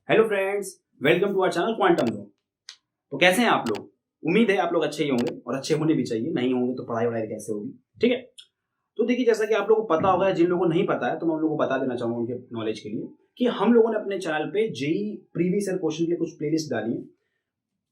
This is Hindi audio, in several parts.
Hello friends, welcome to our channel quantum zone. तो कैसे हैं आप लोग? उम्मीद है आप लोग अच्छे ही होंगे और अच्छे होने भी चाहिए। नहीं होंगे तो पढ़ाई वढ़ाई कैसे होगी? ठीक है। तो देखिए, जैसा कि आप लोगों को पता होगा, जिन लोगों को नहीं पता है तो मैं उन लोगों को बता देना चाहूंगा उनके नॉलेज के लिए कि हम लोगों ने अपने चैनल पे जेई प्रीवियस ईयर क्वेश्चन के लिए कुछ प्लेलिस्ट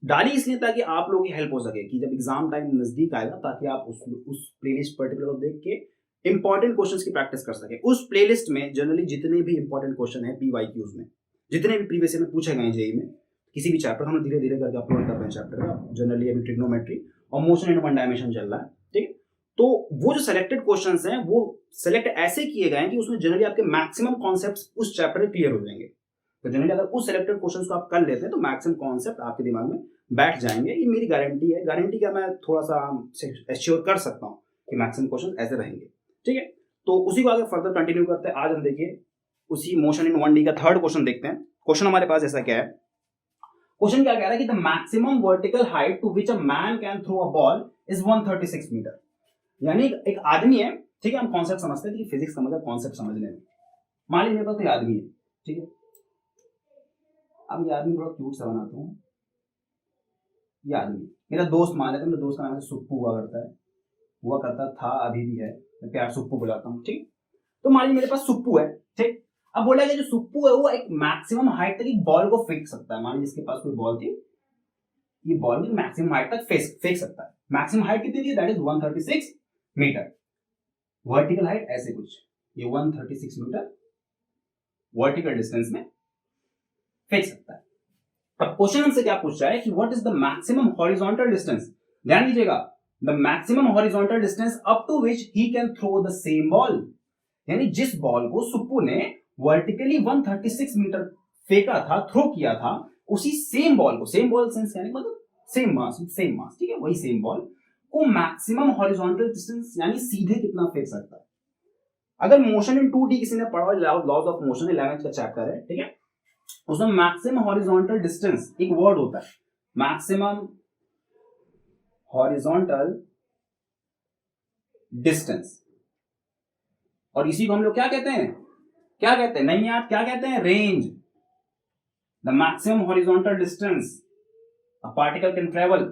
डाली इसलिए ताकि आप लोगों की हेल्प हो सके कि जब एग्जाम टाइम नजदीक आएगा ताकि आप उस प्लेलिस्ट पर्टिकुलर को देख के इंपॉर्टेंट क्वेश्चंस की प्रैक्टिस कर सके। उस प्लेलिस्ट में जनरली जितने भी इंपॉर्टेंट क्वेश्चन है पीवाईक्यूज में, जितने भी प्रीवियस ईयर में पूछे गए जेई में, किसी भी चैप्टर हम धीरे धीरे करके अपलोड कर रहे हैं चैप्टर का। जनरली अभी ट्रिग्नोमेट्री और मोशन इन वन डायमेंशन चल रहा है, ठीक है। तो वो जो सेलेक्टेड क्वेश्चंस हैं वो सेलेक्ट ऐसे किए गए हैं कि उसमें जनरली आपके मैक्सिमम कॉन्सेप्ट्स उस चैप्टर में क्लियर हो जाएंगे। तो जनरली अगर उस सेलेक्टेड क्वेश्चंस को आप कर लेते हैं तो मैक्सिमम कॉन्सेप्ट आपके दिमाग में बैठ जाएंगे। ये मेरी गारंटी है। गारंटी क्या, मैं थोड़ा सा एश्योर कर सकता हूँ कि मैक्सिमम क्वेश्चन ऐसे रहेंगे, ठीक है। तो उसी को आगे फर्दर कंटिन्यू करते हैं। आज हम देखिए उसी मोशन इन 1D का थर्ड क्वेश्चन देखते हैं। क्वेश्चन हमारे पास ऐसा क्या है? क्वेश्चन क्या कह रहा है कि the maximum vertical height to which a man can throw a ball is 136 metre. यानी एक आदमी है, ठीक है। हम कॉन्सेप्ट समझते हैं कि फिजिक्स समझ कॉन्सेप्ट समझने में। मान लीजिए मेरे पास कोई आदमी है, ठीक है। अब ये आदमी थोड़ा क्यूट सा बनाता हूँ। ये आदमी मेरा दोस्त मान लेते हैं। मेरे दोस्त का नाम से सुप्पू हुआ करता था, अभी भी है। मैं प्यार सुप्पू बुलाता हूँ, ठीक। तो मान लीजिए मेरे पास सुप्पू है, ठीक। अब बोला गया जो सुप्पू है वो एक मैक्सिमम हाइट तक एक बॉल को फेंक सकता है। मान लीजिए इसके पास कोई बॉल थी, ये बॉल मैक्सिमम हाइट तक फेंक सकता है। मैक्सिमम हाइट कितनी थी? That is 136 metre. Vertical height ऐसे कुछ, ये 136 मीटर वर्टिकल डिस्टेंस में फेंक सकता है। अब क्वेश्चन हमसे क्या पूछ रहा है कि what is the maximum horizontal distance. ध्यान दीजिएगा, the maximum horizontal distance up to which he can throw the same ball. यानी जिस बॉल को सुप्पू ने वर्टिकली 136 मीटर फेंका था, थ्रो किया था, उसी सेम बॉल को, सेम बॉल सेंस यानी मतलब सेम मास, ठीक है, वही सेम बॉल को मैक्सिमम हॉरिजॉन्टल डिस्टेंस यानी सीधे कितना फेंक सकता है। अगर मोशन इन 2D किसी ने पढ़ा, लॉज ऑफ मोशन 11th का चैप्टर है, ठीक है। उसमें मैक्सिमम हॉरिजॉन्टल डिस्टेंस एक वर्ड होता है, मैक्सिमम हॉरिजॉन्टल डिस्टेंस। और इसी को हम लोग क्या कहते हैं? नहीं यार, क्या कहते हैं? Range. The maximum horizontal distance a particle can travel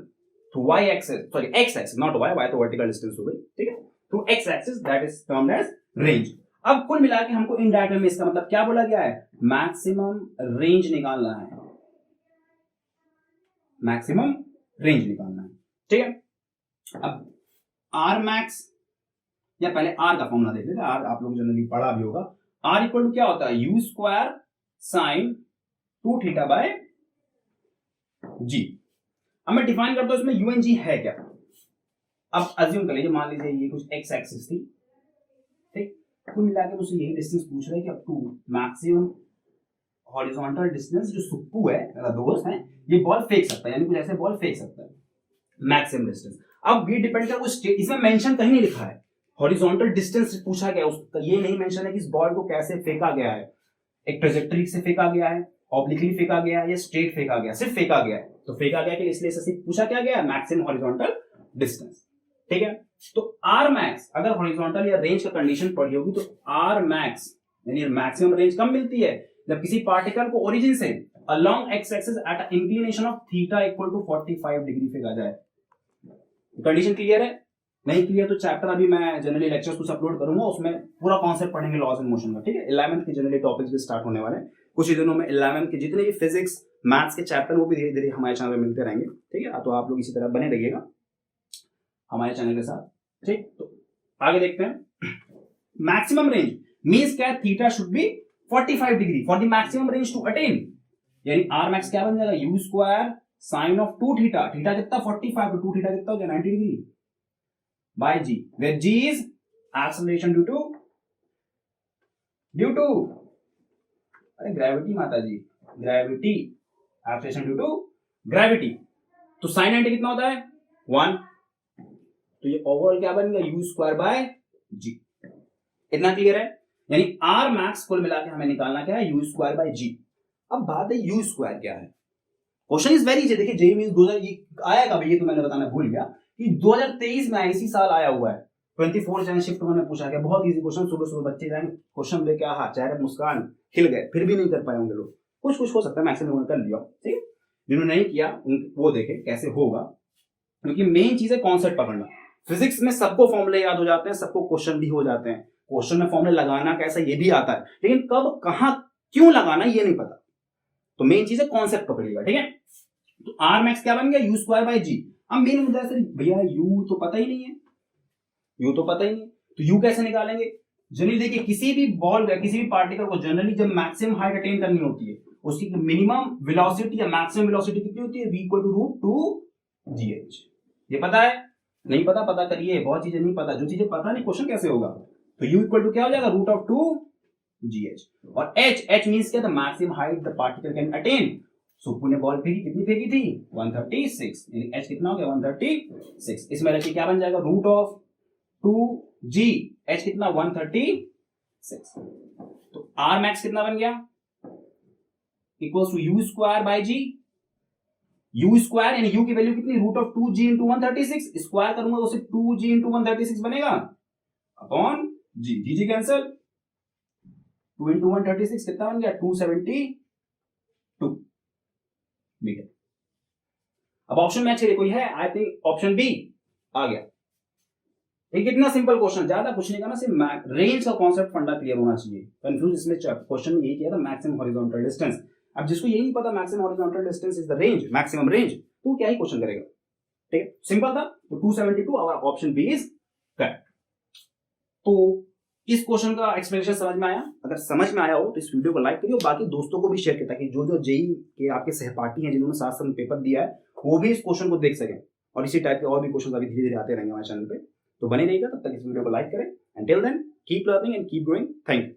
through y axis, sorry x axis, not y तो वर्टिकल डिस्टेंस हो गई, ठीक है, through x axis, that is termed as range. अब कुल मिला के हमको इन डायग्राम में इसका मतलब क्या बोला गया है? मैक्सिमम रेंज निकालना है, मैक्सिमम रेंज निकालना है, ठीक है। अब r मैक्स, या पहले r का फॉर्मूला देख लेते हैं। r आप लोग जनरली पढ़ा भी होगा। r इक्वल टू क्या होता है? u square sine 2 theta by g। अब मैं डिफाइन करता हूं इसमें u एंड g है क्या। अब अज्यूम कर लीजिए, मान लीजिए ये कुछ x एक्सिस थी, ठीक। कुल मिला के मुझसे यही डिस्टेंस पूछ रहा है कि up to maximum horizontal distance जो सुप्पू है, मेरा दोस्त है, ये बॉल फेंक सकता है, यानी कुछ ऐसे बॉल फेंक सकता है, मैक्सिमम डिस्टेंस। अब ये डिपेंड कर उस, इसमें मेंशन कहीं नहीं लिखा है हॉरिजॉन्टल डिस्टेंस पूछा गया, उसका ये नहीं मेंशन है कि इस बॉल को कैसे फेंका गया है, एक ट्रेजेक्टरी से फेंका गया है, ऑब्लिकली फेंका गया है या स्ट्रेट फेंका गया, सिर्फ फेंका गया है। तो फेंका गया कि इसलिए सिर्फ पूछा क्या गया? मैक्सिमम हॉरिजॉन्टल डिस्टेंस, ठीक है। तो आर मैक्स, अगर हॉरिजॉन्टल या रेंज का कंडीशन पढ़ी होगी तो आर मैक्स यानी मैक्सिमम रेंज कब मिलती है? जब किसी पार्टिकल को ओरिजिन से along x axis at a inclination of theta equal to 45 degree फेंका जाए। कंडीशन क्लियर है? नहीं क्लियर तो चैप्टर अभी मैं जनरली लेक्चर्स कुछ अपलोड करूंगा, उसमें पूरा कॉन्सेप्ट पढ़ेंगे लॉज इन मोशन का, ठीक है। 11th के जनरली टॉपिक्स भी स्टार्ट होने वाले हैं कुछ ही दिनों में। 11th के जितने भी फिजिक्स मैथ्स के चैप्टर वो भी धीरे धीरे हमारे चैनल में मिलते रहेंगे, ठीक है। तो आप लोग इसी तरह बने रहिएगा हमारे चैनल के साथ, ठीक। तो आगे देखते हैं। मैक्सिमम रेंज मींस क्या? Theta should be 45 degree for the maximum range to attain. यानी आर मैक्स क्या बन जाएगा? U square sine of 2 theta, theta कितना? 45, तो 2 थीटा कितना हो गया? 90 degree by g, where g is acceleration due to अरे ग्रेविटी माता जी, gravity, acceleration due to gravity। तो sin 90 कितना होता है? 1। तो ये ओवरऑल क्या बन गया? u square by g। इतना क्लियर है? यानी r मैक्स कुल मिला के हमें निकालना क्या है? u square by g। अब बात है u स्क्वायर क्या है। Question is very easy. देखिए जेईई मींस 2000 आया कब, ये तो मैंने बताना भूल गया कि 2023 में इसी साल आया हुआ है। 24 जन शिफ्ट उन्होंने पूछा गया। बहुत इजी क्वेश्चन, सुबह सुबह बच्चे जाएंगे क्वेश्चन देके, आहा चेहरे मुस्कान खिल गए, फिर भी नहीं कर पाए होंगे लोग। कुछ कुछ हो सकता है मैक्सिमम लोगों ने कर लिया, ठीक है। जिन्होंने नहीं किया वो देखे कैसे होगा, क्योंकि मेन चीज है कॉन्सेप्ट पकड़ना। फिजिक्स में सबको फॉर्मूले याद हो जाते हैं, सबको क्वेश्चन भी हो जाते हैं, क्वेश्चन में फॉर्मूले लगाना कैसा ये भी आता है, लेकिन कब कहां क्यों लगाना ये नहीं पता। तो मेन चीज है कॉन्सेप्ट पकड़िएगा, ठीक है। तो आर मैक्स क्या बन गया, यू स्क्वायर बाई जी। अब मेन मुद्दा है भैया यू तो पता ही नहीं है, यू तो पता ही नहीं, तो यू कैसे निकालेंगे। जनरली देखिए किसी भी बॉल या किसी भी पार्टिकल को जनरली जब मैक्सिमम हाइट अटेन करनी होती है, उसकी मिनिमम वेलोसिटी या मैक्सिमम वेलोसिटी कितनी होती है, v equal to root 2 gh। ये पता है, नहीं पता, पता करिए, बहुत चीजें नहीं पता, जो चीजें पता नहीं क्वेश्चन कैसे होगा। तो u इक्वल टू क्या हो जाएगा, रूट ऑफ 2 gh। और h मींस क्या, the maximum height the particle can attain. Suppu ने बॉल फेंकी, कितनी फेंकी थी, 136, यानी h कितना हो गया, 136। इसमें रखिए क्या बन जाएगा, रूट ऑफ 2g, h कितना 136। तो r मैक्स कितना बन गया, equals to u square by g. U square यानी यू की वैल्यू कितनी, root of 2g into 136, square करूंगा तो सिर्फ 2g इंटू 136 बनेगा upon g, g cancel, 2 into 136 कितना बन गया, 272 मीटर। अब ऑप्शन में अच्छे कोई है, आई थिंक ऑप्शन बी आ गया। एक इतना सिंपल क्वेश्चन, ज्यादा कुछ नहीं करना, सिर्फ रेंज का कॉन्सेप्ट फंडा क्लियर होना चाहिए। कंफ्यूज इसमें क्वेश्चन में यही किया था, मैक्सिमम हॉरिजॉन्टल डिस्टेंस। अब जिसको यही नहीं पता maximum horizontal distance is the range, maximum range, तो क्या ही क्वेश्चन करेगा, ठीक है, सिंपल था। तो 272 और ऑप्शन बी इज करेक्ट। तो इस क्वेश्चन का एक्सप्लेनेशन समझ में आया, अगर समझ में आया हो तो इस वीडियो को लाइक करिए और बाकी दोस्तों को भी शेयर करिए, ताकि जो जो जेई के आपके सहपाठी हैं जिन्होंने साथ साथ पेपर दिया है वो भी इस क्वेश्चन को देख सकें, और इसी टाइप के और भी क्वेश्चन अभी धीरे धीरे आते रहेंगे हमारे चैनल पे। तो बने रहिएगा, तब तक इस वीडियो को लाइक करें। Until then, keep learning and keep growing. Thank you.